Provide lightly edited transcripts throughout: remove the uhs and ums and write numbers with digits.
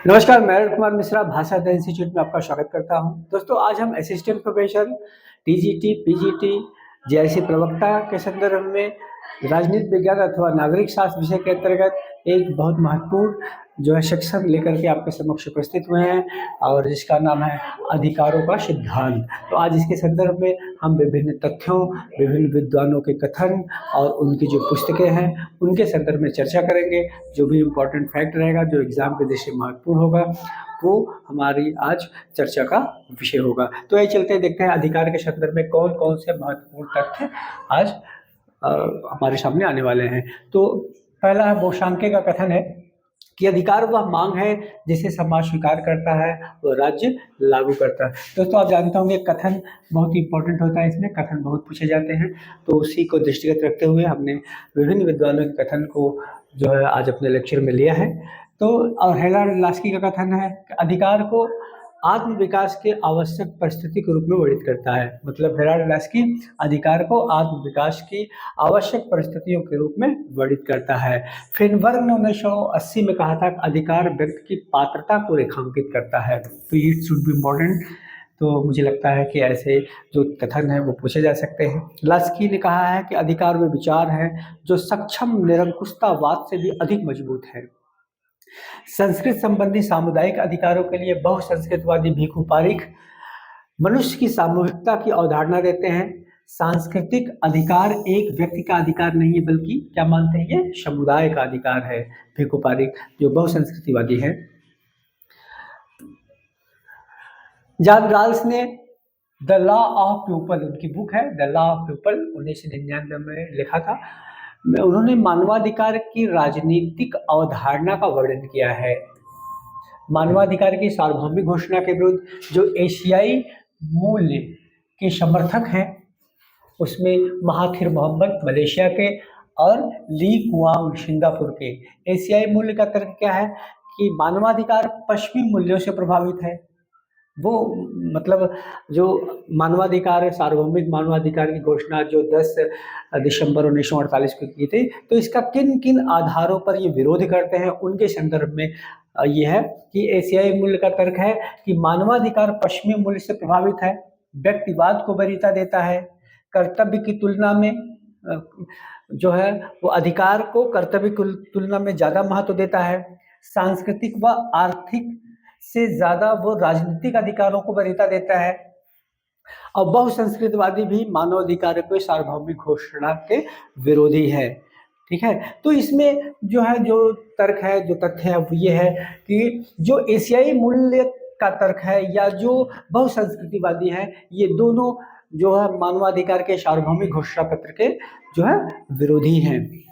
नमस्कार, मैं अरुण कुमार मिश्रा भाषा अध्ययन इंस्टीट्यूट में आपका स्वागत करता हूं। दोस्तों, आज हम assistant professor, TGT, PGT, JIC प्रवक्ता के संदर्भ में राजनीति विज्ञान अथवा नागरिक शास्त्र विषय के अंतर्गत एक बहुत महत्वपूर्ण सेक्शन लेकर के आपके समक्ष उपस्थित हुए हैं और जिसका नाम है अधिकारों का सिद्धांत। तो आज इसके संदर्भ में हम विभिन्न तथ्यों, विभिन्न विद्वानों के कथन और उनकी जो पुस्तकें हैं उनके संदर्भ में चर्चा करेंगे। जो भी इम्पोर्टेंट फैक्ट रहेगा, जो एग्जाम के दृष्टि से महत्वपूर्ण होगा, वो हमारी आज चर्चा का विषय होगा। तो ये चलते देखते हैं अधिकार के संदर्भ में कौन कौन से महत्वपूर्ण तथ्य आज हमारे सामने आने वाले हैं। तो पहला है, बोशांके का कथन है कि अधिकार वह मांग है जिसे समाज स्वीकार करता है और राज्य लागू करता है। दोस्तों, आप जानते होंगे कथन बहुत ही इंपॉर्टेंट होता है, इसमें कथन बहुत पूछे जाते हैं। तो उसी को दृष्टिगत रखते हुए हमने विभिन्न विद्वानों के कथन को आज अपने लेक्चर में लिया है। तो और हेराल्ड लास्की का कथन है कि अधिकार को आत्म विकास के आवश्यक परिस्थिति के रूप में वर्णित करता है। मतलब हेराल्ड लास्की अधिकार को आत्म विकास की आवश्यक परिस्थितियों के रूप में वर्णित करता है। फिनबर्ग ने 1980 में कहा था कि अधिकार व्यक्ति की पात्रता को रेखांकित करता है। तो इट शुड बी इम्पोर्टेंट। तो मुझे लगता है कि ऐसे जो कथन है वो पूछे जा सकते हैं। लास्की ने कहा है कि अधिकार वे विचार है जो सक्षम निरंकुशतावाद से भी अधिक मजबूत है। संस्कृत संबंधी सामुदायिक अधिकारों के लिए बहुसंस्कृतवादी भिखु पारिख मनुष्य की सामूहिकता की अवधारणा देते हैं। सांस्कृतिक अधिकार एक व्यक्ति का अधिकार नहीं है, बल्कि क्या मानते हैं, ये समुदाय का अधिकार है। भिखु पारिख जो बहुसंस्कृतिवादी है। जॉन राल्स ने द लॉ ऑफ पीपल, उनकी बुक है द लॉ ऑफ पीपल, 1999 में लिखा था। उन्होंने मानवाधिकार की राजनीतिक अवधारणा का वर्णन किया है। मानवाधिकार की सार्वभौमिक घोषणा के विरुद्ध जो एशियाई मूल्य के समर्थक हैं, उसमें महाथिर मोहम्मद मलेशिया के और ली कुआंग सिंगापुर के। एशियाई मूल्य का तर्क क्या है कि मानवाधिकार पश्चिमी मूल्यों से प्रभावित है। वो मतलब जो मानवाधिकार, सार्वभौमिक मानवाधिकार की घोषणा जो 10 दिसंबर 1948 को की थी, तो इसका किन किन आधारों पर ये विरोध करते हैं, उनके संदर्भ में ये है कि एशियाई मूल्य का तर्क है कि मानवाधिकार पश्चिमी मूल्य से प्रभावित है, व्यक्तिवाद को वरीयता देता है, कर्तव्य की तुलना में वो अधिकार को कर्तव्य की तुलना में ज़्यादा महत्व देता है, सांस्कृतिक व आर्थिक से ज़्यादा वो राजनीतिक अधिकारों को वरीयता देता है, और बहुसंस्कृतवादी भी मानवाधिकारों के सार्वभौमिक घोषणा के विरोधी है। ठीक है। तो इसमें जो तर्क है, जो तथ्य है, वो ये है कि जो एशियाई मूल्य का तर्क है या जो बहुसंस्कृतिवादी है, ये दोनों मानवाधिकार के सार्वभौमिक घोषणा पत्र के विरोधी हैं।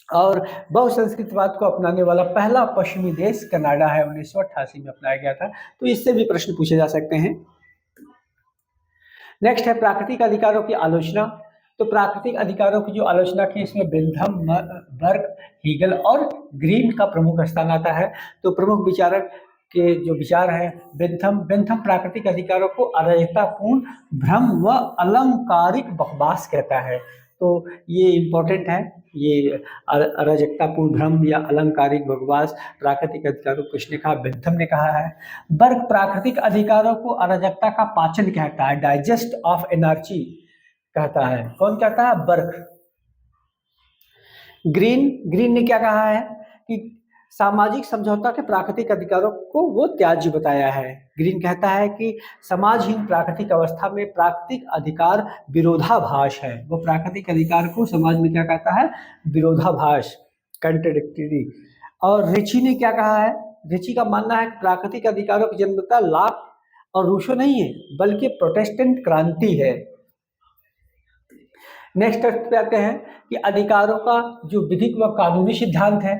और बहुसंस्कृतवाद को अपनाने वाला पहला पश्चिमी देश कनाडा है, 1988 में अपनाया गया था। तो इससे भी प्रश्न पूछे जा सकते हैं। नेक्स्ट है प्राकृतिक अधिकारों की आलोचना। तो प्राकृतिक अधिकारों की जो आलोचना की, इसमें बेंथम, बर्क, हीगल और ग्रीन का प्रमुख स्थान आता है। तो प्रमुख विचारक के जो विचार है, बेंथम प्राकृतिक अधिकारों को अराजकतापूर्ण भ्रम व अलंकारिक बकवास कहता है। तो ये इम्पोर्टेंट है, ये अराजकतापूर्ण भ्रम या अलंकारिक बकवास प्राकृतिक अधिकारों को किसने कहा? बेंथम ने कहा है। बर्क प्राकृतिक अधिकारों को अराजकता का पाचन कहता है, डाइजेस्ट ऑफ एनर्जी कहता है। कौन कहता है? बर्क। ग्रीन ने क्या कहा है कि सामाजिक समझौता के प्राकृतिक अधिकारों को वो त्याज्य बताया है। ग्रीन कहता है कि समाजहीन प्राकृतिक अवस्था में प्राकृतिक अधिकार विरोधाभास है। वो प्राकृतिक अधिकार को समाज में क्या कहता है? विरोधाभास, कंट्राडिक्टरी। और रिची ने क्या कहा है? रिची का मानना है कि प्राकृतिक अधिकारों की जन्मदाता लाक और रूसो नहीं है, बल्कि प्रोटेस्टेंट क्रांति है। नेक्स्ट पे आते हैं कि अधिकारों का जो विधिक व कानूनी सिद्धांत है,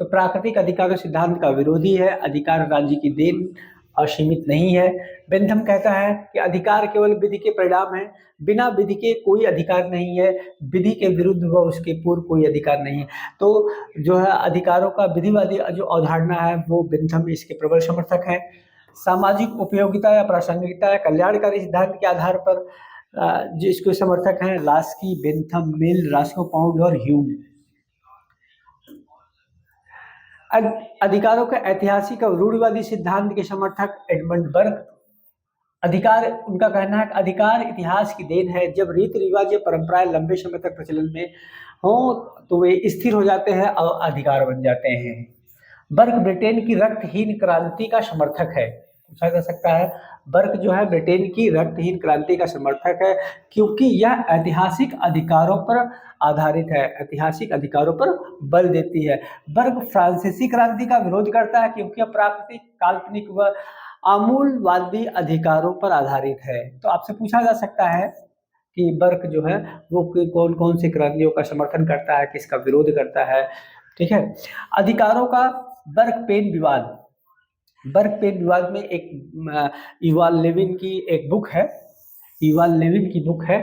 तो प्राकृतिक अधिकारों सिद्धांत का विरोधी है। अधिकार राज्य की देन असीमित नहीं है। बेंथम कहता है कि अधिकार केवल विधि के परिणाम है, बिना विधि के कोई अधिकार नहीं है, विधि के विरुद्ध व उसके पूर्व कोई अधिकार नहीं है। तो अधिकारों का विधिवादी जो अवधारणा है, वो बेंथम इसके प्रबल समर्थक है। सामाजिक उपयोगिता या प्रासंगिकता या कल्याणकारी सिद्धांत के आधार पर जिसके समर्थक हैं लास्की, बेंथम, मिल, रास्को, पाउंड और ह्यूम। अधिकारों के ऐतिहासिक और रूढ़िवादी सिद्धांत के समर्थक एडमंड बर्क। अधिकार, उनका कहना है कि अधिकार इतिहास की देन है। जब रीति रिवाज या परंपराएं लंबे समय तक प्रचलन में हो तो वे स्थिर हो जाते हैं और अधिकार बन जाते हैं। बर्क ब्रिटेन की रक्तहीन क्रांति का समर्थक है। पूछा जा सकता है, बर्क जो है ब्रिटेन की रक्तहीन क्रांति का समर्थक है क्योंकि यह ऐतिहासिक अधिकारों पर आधारित है, ऐतिहासिक अधिकारों पर बल देती है। बर्क फ्रांसीसी क्रांति का विरोध करता है क्योंकि अप्राकृतिक, काल्पनिक व आमूलवादी अधिकारों पर आधारित है। तो आपसे पूछा जा सकता है कि बर्क जो है वो कौन कौन सी क्रांतियों का समर्थन करता है, किसका विरोध करता है। ठीक है, अधिकारों का बर्क पेन विवाद। बर्क पेन विवाद में एक युवाल लेविन की एक बुक है, युवाल लेविन की बुक है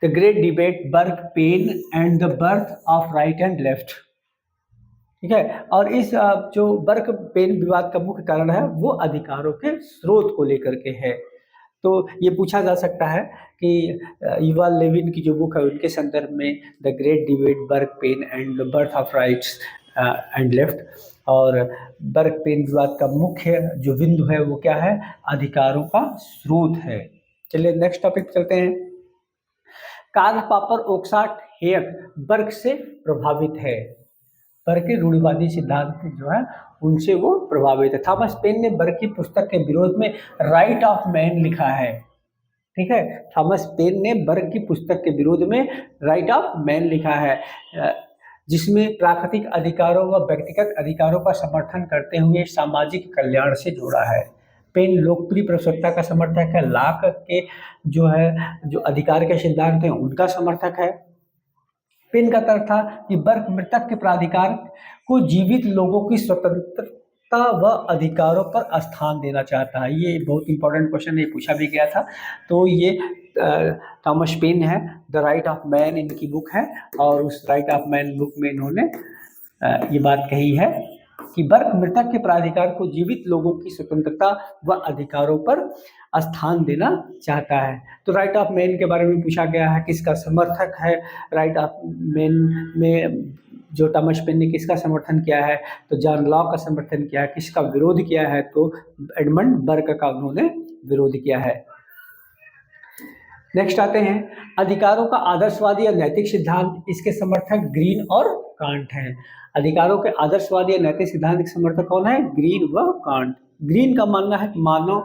the great debate, Burke Paine and the birth of right and left. ठीक है, और इस जो बर्क पेन विवाद का मुख्य कारण है वो अधिकारों के स्रोत को लेकर के है। तो ये पूछा जा सकता है कि युवाल लेविन की जो बुक है उनके संदर्भ में the great debate, Burke Paine and the birth of rights and left, और बर्क पेन विवाद का मुख्य जो बिंदु है वो क्या है, अधिकारों का स्रोत है। चलिए नेक्स्ट टॉपिक चलते हैं। कार्ल पॉपर ओकसाट हेयक बर्क से प्रभावित है। बर्क के रूढ़िवादी सिद्धांत जो है उनसे वो प्रभावित है। थॉमस पेन ने बर्क की पुस्तक के विरोध में राइट ऑफ मैन लिखा है। ठीक है, थॉमस पेन ने बर्क की पुस्तक के विरोध में राइट ऑफ मैन लिखा है, जिसमें प्राकृतिक अधिकारों व व्यक्तिगत अधिकारों का समर्थन करते हुए सामाजिक कल्याण से जोड़ा है। पेन लोकप्रिय प्रवक्ता का समर्थक है। लाक के जो अधिकार के सिद्धांत हैं उनका समर्थक है। पेन का तर्क था कि बर्क मृतक के प्राधिकार को जीवित लोगों की स्वतंत्रता व अधिकारों पर स्थान देना चाहता है। ये बहुत इंपॉर्टेंट क्वेश्चन है, पूछा भी गया था। तो ये थॉमस पेन है, द राइट ऑफ मैन इनकी बुक है, और उस राइट ऑफ मैन बुक में इन्होंने ये बात कही है कि बर्क मृतक के प्राधिकार को जीवित लोगों की स्वतंत्रता व अधिकारों पर स्थान देना चाहता है। तो राइट ऑफ मैन के बारे में पूछा गया है, किसका समर्थक है राइट ऑफ मैन में, जो थॉमस पेन ने किसका समर्थन किया है, तो जॉन लॉक का समर्थन किया है। किसका विरोध किया है, तो एडमंड बर्क का उन्होंने विरोध किया है। नेक्स्ट आते हैं, अधिकारों का आदर्शवादी या नैतिक सिद्धांत। इसके समर्थक ग्रीन और कांट हैं। अधिकारों के आदर्शवादी या नैतिक सिद्धांत के समर्थक कौन है, ग्रीन व कांट। ग्रीन का मानना है कि मानव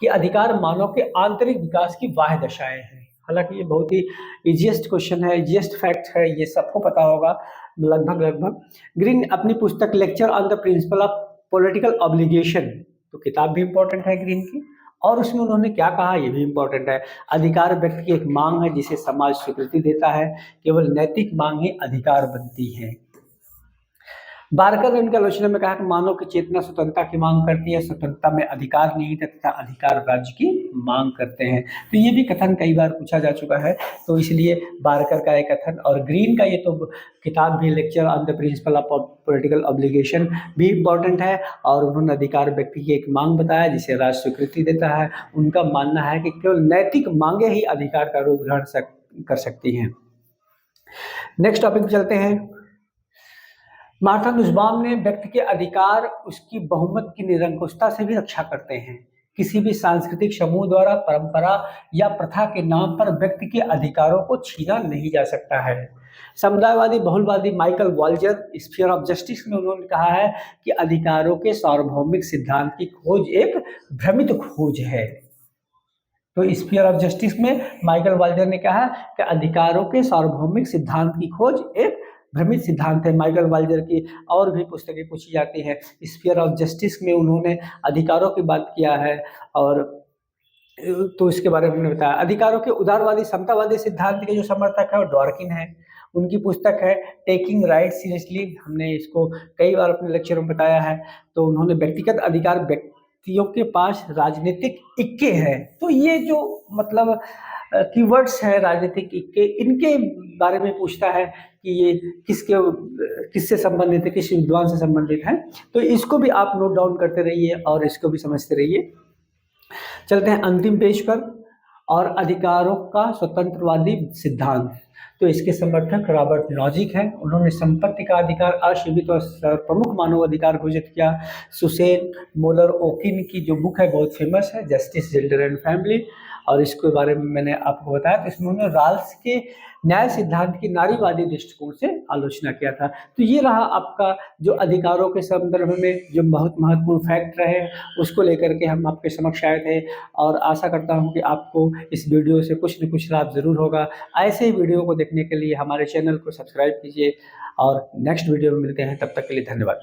के अधिकार मानव के आंतरिक विकास की बाह्य दशाएं हैं। हालांकि ये बहुत ही इजिएस्ट क्वेश्चन है, इजिएस्ट फैक्ट है, ये सबको पता होगा लगभग। ग्रीन अपनी पुस्तक lecture on the principle of political obligation, तो किताब भी इंपॉर्टेंट है ग्रीन की, और उसमें उन्होंने क्या कहा ये भी इंपॉर्टेंट है। अधिकार व्यक्ति की एक मांग है जिसे समाज स्वीकृति देता है, केवल नैतिक मांग ही अधिकार बनती है। बारकर ने उनके आलोचना में कहा कि मानव की चेतना स्वतंत्रता की मांग करती है, स्वतंत्रता में अधिकार नहीं तथा अधिकार राज्य की मांग करते हैं। तो ये भी कथन कई बार पूछा जा चुका है, तो इसलिए बारकर का एक कथन और ग्रीन का ये तो किताब भी lecture on the principle of political obligation भी इम्पोर्टेंट है, और उन्होंने अधिकार व्यक्ति की एक मांग बताया जिसे राज्य स्वीकृति देता है। उनका मानना है कि केवल नैतिक मांगे ही अधिकार का रूप ग्रहण कर सकती हैं। नेक्स्ट टॉपिक पे चलते हैं। मार्था नुसबाम ने व्यक्ति के अधिकार उसकी बहुमत की निरंकुशता से भी रक्षा करते हैं। किसी भी सांस्कृतिक समूह द्वारा परंपरा या प्रथा के नाम पर व्यक्ति के अधिकारों को छीना नहीं जा सकता है। समुदायवादी बहुलवादी माइकल वाल्जर स्फीयर ऑफ जस्टिस में उन्होंने कहा है कि अधिकारों के सार्वभौमिक सिद्धांत की खोज एक भ्रमित खोज है। तो स्फीयर ऑफ जस्टिस में माइकल वाल्जर ने कहा कि अधिकारों के सार्वभौमिक सिद्धांत की खोज एक भ्रमित सिद्धांत है। माइकल वाल्जर की और भी पुस्तकें पूछी जाती हैं। स्फीयर ऑफ जस्टिस में उन्होंने अधिकारों की बात किया है, और तो इसके बारे में उन्होंने बताया। अधिकारों के उदारवादी समतावादी सिद्धांत के जो समर्थक है वो डॉर्किन है। उनकी पुस्तक है टेकिंग राइट सीरियसली, हमने इसको कई बार अपने लेक्चर में बताया है। तो उन्होंने व्यक्तिगत अधिकार व्यक्तियों के पास राजनीतिक इक्के है, तो ये जो मतलब कीवर्ड्स है राजनीतिक इक्के, इनके बारे में पूछता है कि ये किससे संबंधित है, किस विद्वान से संबंधित है। तो इसको भी आप नोट डाउन करते रहिए और इसको भी समझते रहिए। चलते हैं अंतिम पेज पर। और अधिकारों का स्वतंत्रवादी सिद्धांत। तो इसके समर्थक रॉबर्ट नॉजिक हैं। उन्होंने संपत्ति का अधिकार असीमित और प्रमुख मानव अधिकार घोषित किया। सुसेन मोलर ओकिन की जो बुक है बहुत फेमस है, जस्टिस, जेंडर एंड फैमिली, और इसके बारे में मैंने आपको बताया। तो इसमें उन्होंने राल्स के न्याय सिद्धांत की नारीवादी दृष्टिकोण से आलोचना किया था। तो ये रहा आपका जो अधिकारों के संदर्भ में जो बहुत महत्वपूर्ण फैक्ट रहे, उसको लेकर के हम आपके समक्ष आए थे, और आशा करता हूँ कि आपको इस वीडियो से कुछ न कुछ लाभ ज़रूर होगा। ऐसे ही वीडियो को देखने के लिए हमारे चैनल को सब्सक्राइब कीजिए, और नेक्स्ट वीडियो में मिलते हैं। तब तक के लिए धन्यवाद।